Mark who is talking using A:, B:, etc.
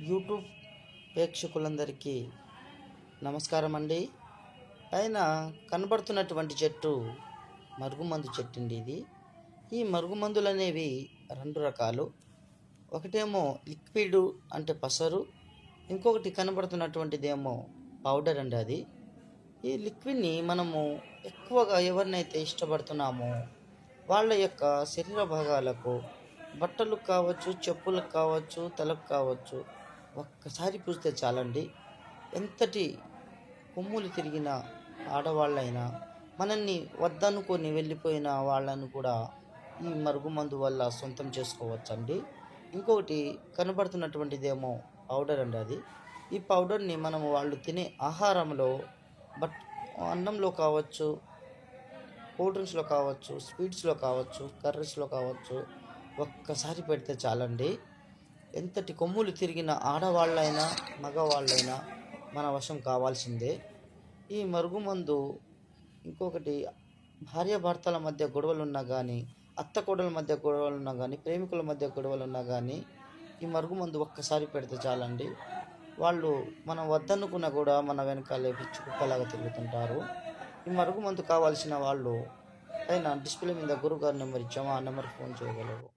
A: YouTube ప్రేక్షకులందరికీ నమస్కారం అండి. పైన కనబడుతున్నటువంటి చెట్టు మరుగుమందు చెట్టు అండి. ఈ మరుగుమందులు అనేవి రెండు రకాలు. ఒకటేమో లిక్విడ్ అంటే పసరు, ఇంకొకటి కనబడుతున్నటువంటిదేమో పౌడర్ అండి. అది ఈ లిక్విడ్ని మనము ఎక్కువగా ఎవరినైతే ఇష్టపడుతున్నామో వాళ్ళ యొక్క శరీర భాగాలకు, బట్టలకు కావచ్చు, చెప్పులకు కావచ్చు, తలకు కావచ్చు, ఒక్కసారి పూస్తే చాలండి. ఎంతటి కొమ్ములు తిరిగిన ఆడవాళ్ళైనా, మనల్ని వద్దనుకొని వెళ్ళిపోయిన వాళ్ళను కూడా ఈ మరుగుమందు వల్ల సొంతం చేసుకోవచ్చండి. ఇంకొకటి కనబడుతున్నటువంటిదేమో పౌడర్ అండి. అది ఈ పౌడర్ని మనము వాళ్ళు తినే ఆహారంలో, అన్నంలో కావచ్చు, కూల్ డ్రింక్స్లో కావచ్చు, స్వీట్స్లో కావచ్చు, కర్రీస్లో కావచ్చు, ఒక్కసారి పెడితే చాలండి. ఎంతటి కొమ్ములు తిరిగిన ఆడవాళ్ళైనా, మగవాళ్ళైనా మన వశం కావాల్సిందే. ఈ మరుగుమందు ఇంకొకటి, భార్యాభర్తల మధ్య గొడవలున్నా కానీ, అత్త కోడల మధ్య గొడవలున్నా కానీ, ప్రేమికుల మధ్య గొడవలున్నా కానీ ఈ మరుగుమందు ఒక్కసారి పెడితే చాలండి. వాళ్ళు మనం వద్దనుకున్నా కూడా మన వెనకాలే పిచ్చి కుక్కలాగా తిరుగుతుంటారు. ఈ మరుగుమందు కావాల్సిన వాళ్ళు పైన డిస్ప్లే మీద గురుగారి నెంబర్ ఇచ్చాము, ఆ నెంబర్కి ఫోన్ చేయగలరు.